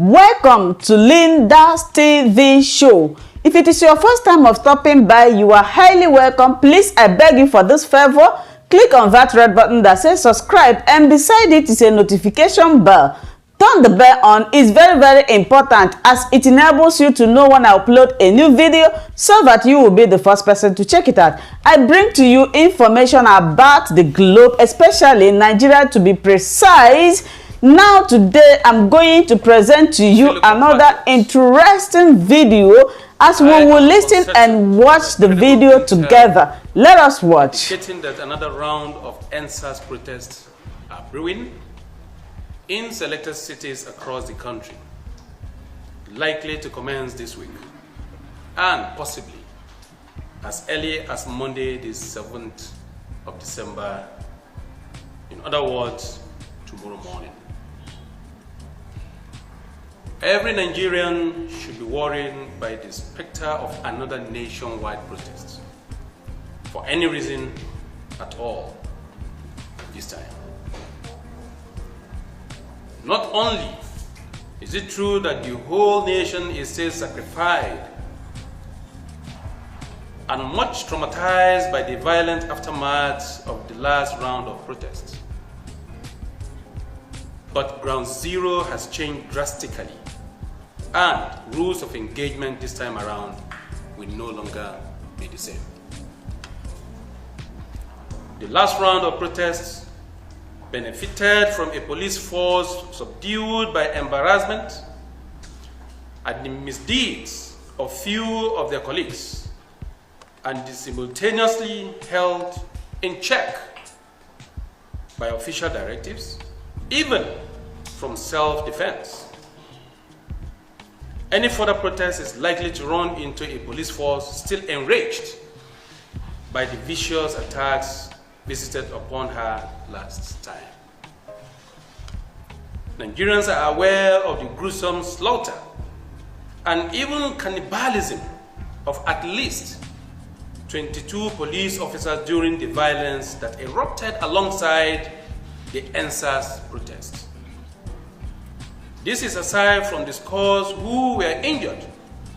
Welcome to LYNDA'S TV show. If it is your first time of stopping by, you are highly welcome. Please, I beg you for this favor, click on that red button that says subscribe, and beside it is a notification bell. Turn the bell on. It's very important as it enables you to know when I upload a new video so that you will be the first person to check it out. I bring to you information about the globe, especially Nigeria to be precise. Now today I'm going to present to you another interesting video as we will listen and watch the video together. Let us watch. Indicating that another round of NDSARS protests are brewing in selected cities across the country, likely to commence this week and possibly as early as Monday the 7th of December, in other words, tomorrow morning. Every Nigerian should be worried by the specter of another nationwide protest for any reason at all this time. Not only is it true that the whole nation is still sacrificed and much traumatized by the violent aftermath of the last round of protests, but ground zero has changed drastically, and rules of engagement this time around will no longer be the same. The last round of protests benefited from a police force subdued by embarrassment at the misdeeds of few of their colleagues and simultaneously held in check by official directives, even from self-defense. Any further protest is likely to run into a police force still enraged by the vicious attacks visited upon her last time. Nigerians are aware of the gruesome slaughter and even cannibalism of at least 22 police officers during the violence that erupted alongside the NDSARS protests. This is aside from the scores who were injured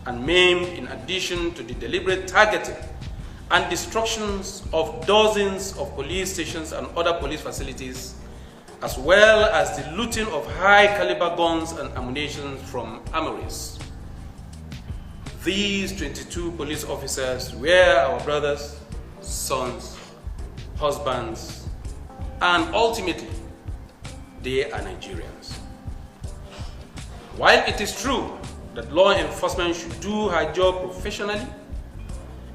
and maimed, in addition to the deliberate targeting and destructions of dozens of police stations and other police facilities, as well as the looting of high-caliber guns and ammunition from armories. These 22 police officers were our brothers, sons, husbands, and ultimately, they are Nigerians. While it is true that law enforcement should do her job professionally,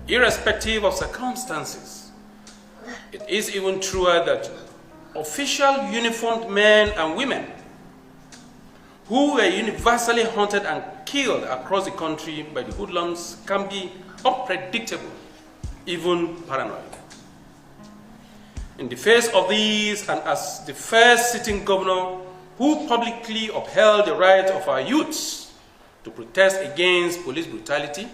irrespective of circumstances, it is even truer that official uniformed men and women who were universally hunted and killed across the country by the hoodlums can be unpredictable, even paranoid. In the face of these, and as the first sitting governor who publicly upheld the right of our youths to protest against police brutality,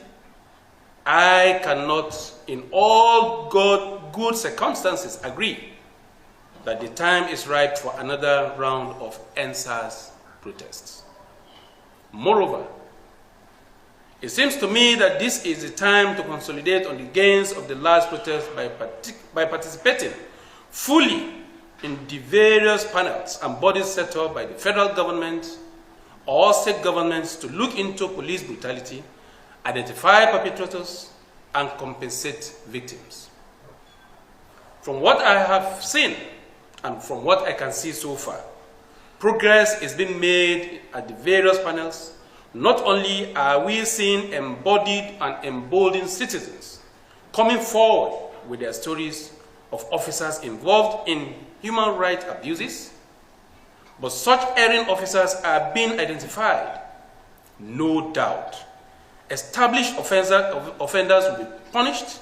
I cannot, in all good circumstances, agree that the time is ripe for another round of NDSARS protests. Moreover, it seems to me that this is the time to consolidate on the gains of the last protest by participating fully in the various panels and bodies set up by the federal government or state governments to look into police brutality, identify perpetrators, and compensate victims. From what I have seen and from what I can see so far, progress is being made at the various panels. Not only are we seeing embodied and emboldened citizens coming forward with their stories of officers involved in human rights abuses, but such erring officers are being identified. No doubt, established offenders will be punished,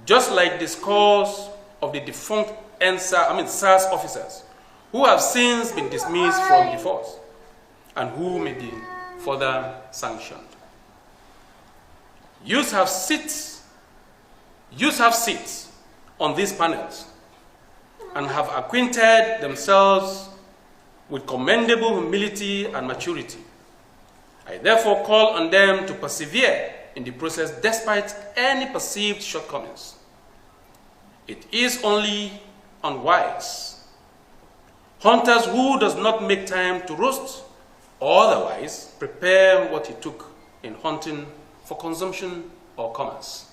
just like the scores of the defunct SARS officers who have since been dismissed from the force and who may be further sanctioned. Youths have seats on these panels and have acquainted themselves with commendable humility and maturity I therefore call on them to persevere in the process despite any perceived shortcomings. It is only unwise. Hunters who does not make time to roast or otherwise prepare what he took in hunting for consumption or commerce.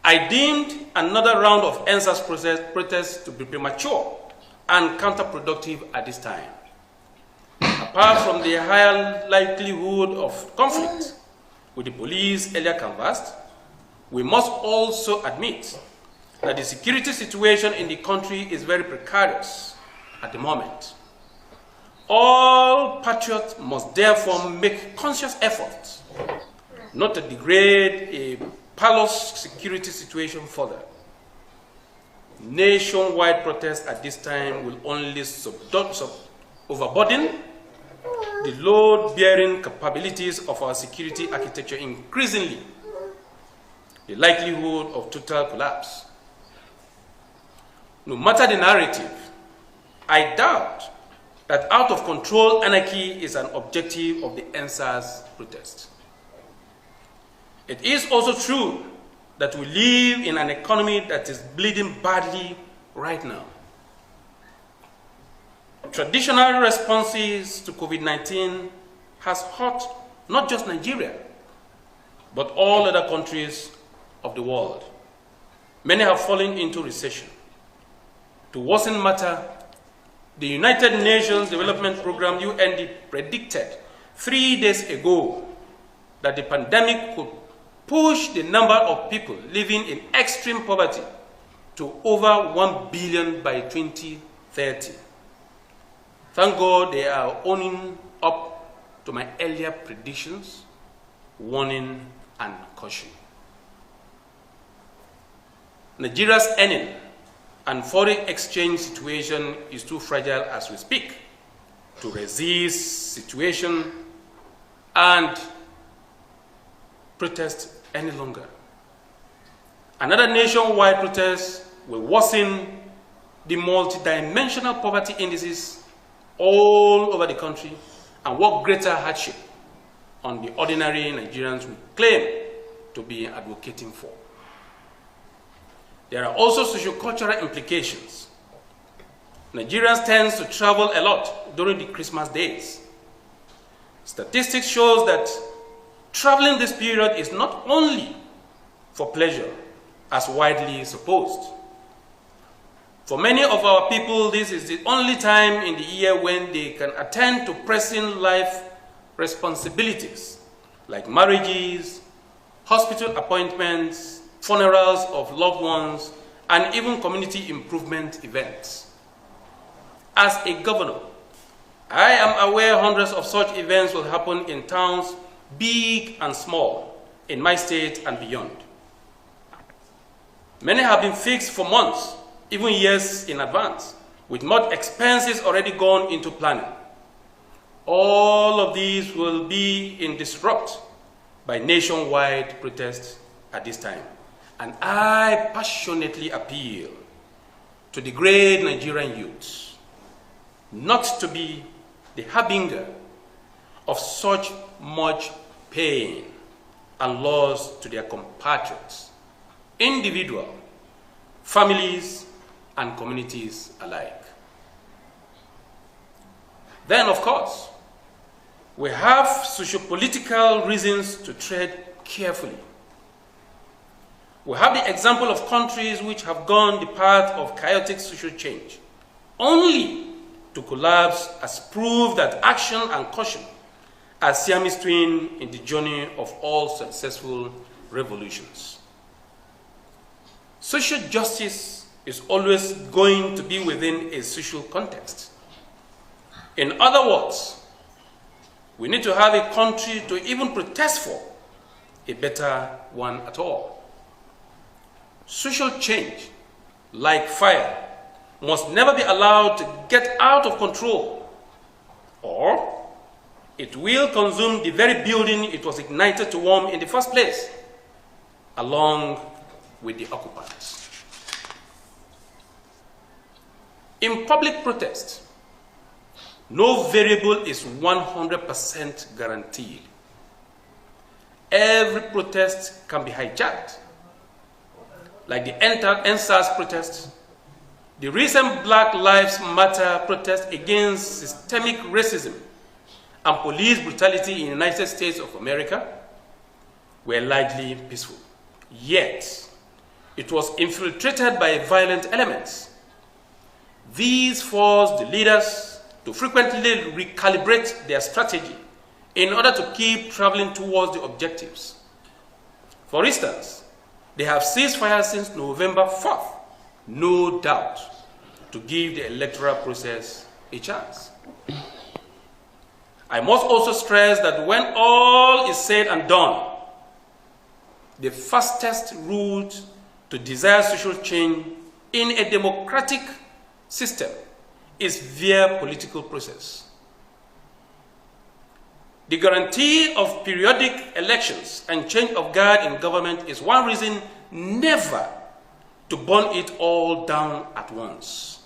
I deemed another round of NDSARS protests to be premature and counterproductive at this time. Apart from the higher likelihood of conflict with the police earlier canvassed, we must also admit that the security situation in the country is very precarious at the moment. All patriots must therefore make conscious efforts not to degrade a perilous security situation further. Nationwide protests at this time will only overburden the load-bearing capabilities of our security architecture, increasingly the likelihood of total collapse. No matter the narrative, I doubt that out-of-control anarchy is an objective of the NDSARS protest. It is also true that we live in an economy that is bleeding badly right now. Traditional responses to COVID-19 has hurt not just Nigeria, but all other countries of the world. Many have fallen into recession. To worsen matter, the United Nations Development Program, UND, predicted 3 days ago that the pandemic could push the number of people living in extreme poverty to over 1 billion by 2030. Thank God they are owning up to my earlier predictions, warning and caution. Nigeria's earning and foreign exchange situation is too fragile as we speak to resist situation and protest any longer. Another nationwide protest will worsen the multidimensional poverty indices all over the country and work greater hardship on the ordinary Nigerians we claim to be advocating for. There are also socio-cultural implications. Nigerians tend to travel a lot during the Christmas days. Statistics shows that traveling this period is not only for pleasure, as widely supposed. For many of our people, this is the only time in the year when they can attend to pressing life responsibilities like marriages, hospital appointments, funerals of loved ones, and even community improvement events. As a governor, I am aware hundreds of such events will happen in towns, big and small, in my state and beyond. Many have been fixed for months, even years in advance, with much expenses already gone into planning. All of these will be in disrupt by nationwide protests at this time. And I passionately appeal to the great Nigerian youths not to be the harbinger of such much pain and loss to their compatriots, individual, families, and communities alike. Then, of course, we have socio-political reasons to tread carefully. We have the example of countries which have gone the path of chaotic social change, only to collapse as proof that action and caution are Siamese twins in the journey of all successful revolutions. Social justice is always going to be within a social context. In other words, we need to have a country to even protest for, a better one at all. Social change, like fire, must never be allowed to get out of control, or it will consume the very building it was ignited to warm in the first place, along with the occupants. In public protest, No variable is 100% guaranteed. Every protest can be hijacked, like the Ndsars protest, the recent Black Lives Matter protest against systemic racism and police brutality in the United States of America were largely peaceful. Yet, it was infiltrated by violent elements. These forced the leaders to frequently recalibrate their strategy in order to keep traveling towards the objectives. For instance, they have ceased fire since November 4th, no doubt, to give the electoral process a chance. I must also stress that when all is said and done, the fastest route to desired social change in a democratic system is via political process. The guarantee of periodic elections and change of guard in government is one reason never to burn it all down at once.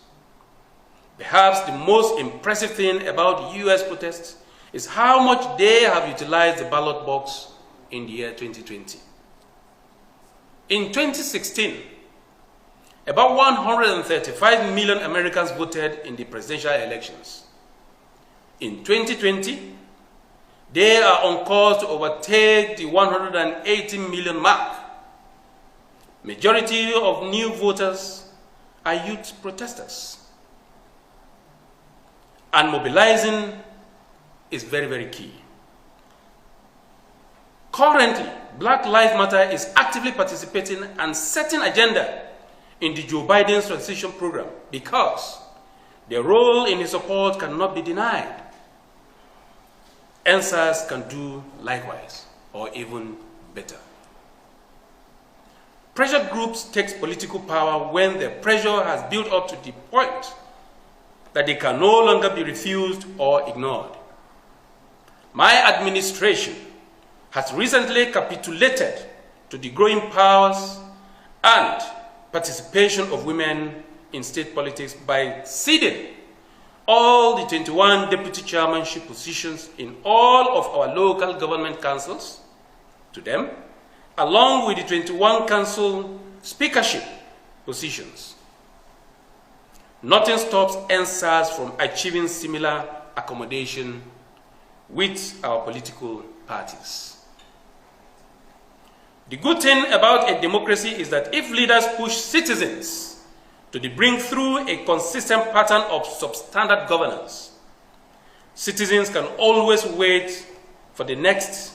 Perhaps the most impressive thing about the US protests is how much they have utilized the ballot box in the year 2020. In 2016, about 135 million Americans voted in the presidential elections. In 2020, they are on course to overtake the 180 million mark. Majority of new voters are youth protesters. And mobilizing is very, very key. Currently, Black Lives Matter is actively participating and setting agenda in the Joe Biden's transition program because their role in his support cannot be denied. NDSARS can do likewise, or even better. Pressure groups take political power when the pressure has built up to the point that they can no longer be refused or ignored. My administration has recently capitulated to the growing powers and participation of women in state politics by ceding all the 21 deputy chairmanship positions in all of our local government councils to them, along with the 21 council speakership positions. Nothing stops NDSARS from achieving similar accommodation with our political parties. The good thing about a democracy is that if leaders push citizens to bring through a consistent pattern of substandard governance, citizens can always wait for the next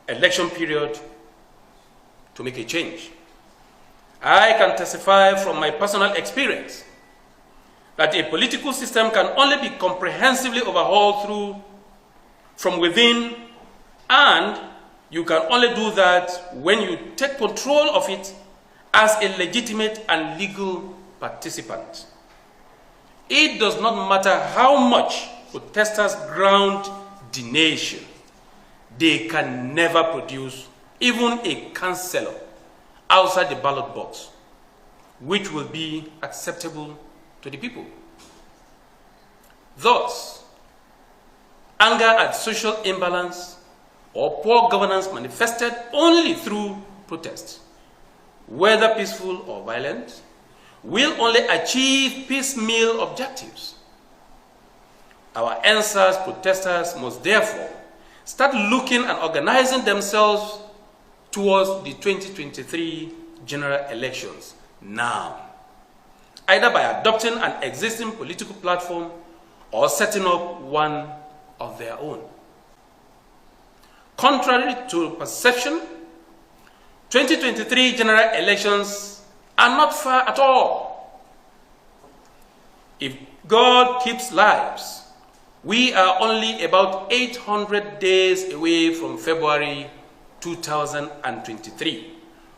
election period to make a change. I can testify from my personal experience that a political system can only be comprehensively overhauled from within, and you can only do that when you take control of it as a legitimate and legal participant. It does not matter how much protesters ground the nation, they can never produce even a councillor outside the ballot box, which will be acceptable to the people. Thus, anger at social imbalance or poor governance manifested only through protest, whether peaceful or violent, will only achieve piecemeal objectives. Our NDSARS protesters must therefore start looking and organizing themselves towards the 2023 general elections now, either by adopting an existing political platform or setting up one of their own. Contrary to perception, 2023 general elections are not far at all. If God keeps lives, we are only about 800 days away from February 2023,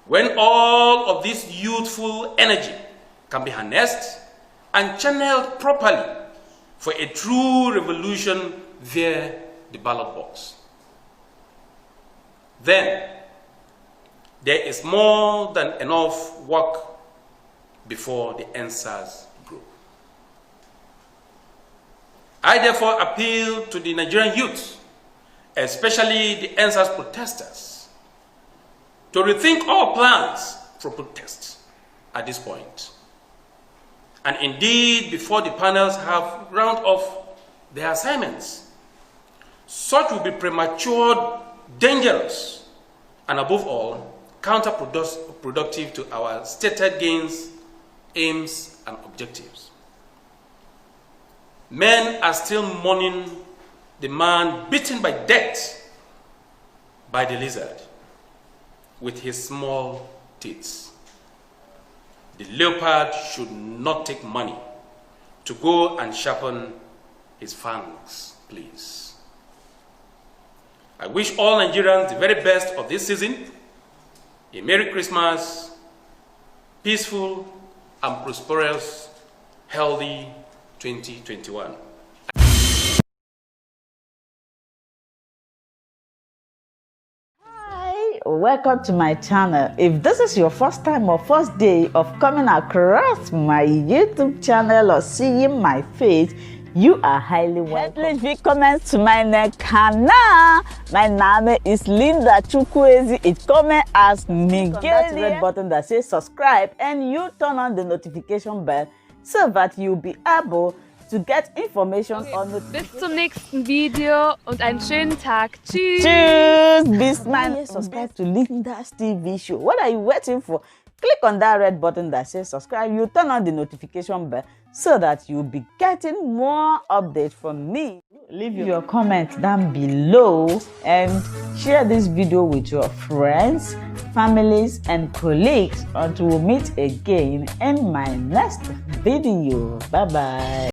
when all of this youthful energy can be harnessed and channeled properly for a true revolution via the ballot box. Then, there is more than enough work before the NDSARS group. I therefore appeal to the Nigerian youth, especially the NDSARS protesters, to rethink all plans for protest at this point. And indeed, before the panels have round off their assignments, such will be premature, dangerous, and above all, counterproductive to our stated gains, aims, and objectives. Men are still mourning the man beaten by death by the lizard with his small teeth. The leopard should not take money to go and sharpen his fangs, please. I wish all Nigerians the very best of this season. A Merry Christmas, peaceful and prosperous, healthy 2021. Hi, welcome to my channel. If this is your first time or first day of coming across my YouTube channel or seeing my face, you are highly welcome. Herzlich willkommen zu meinem Kanal. Mein Name ist Linda Chukwuezi. It comes as Miguel. That red button that says subscribe and you turn on the notification bell so that you'll be able to get information on the. Bis zum nächsten Video und einen schönen Tag. Tschüss. Tschüss. Bis man subscribe to LYNDA'S TV show. What are you waiting for? Click on that red button that says subscribe. You turn on the notification bell so that you'll be getting more updates from me. Leave your comments down below and share this video with your friends, families, and colleagues until we meet again in my next video. Bye bye.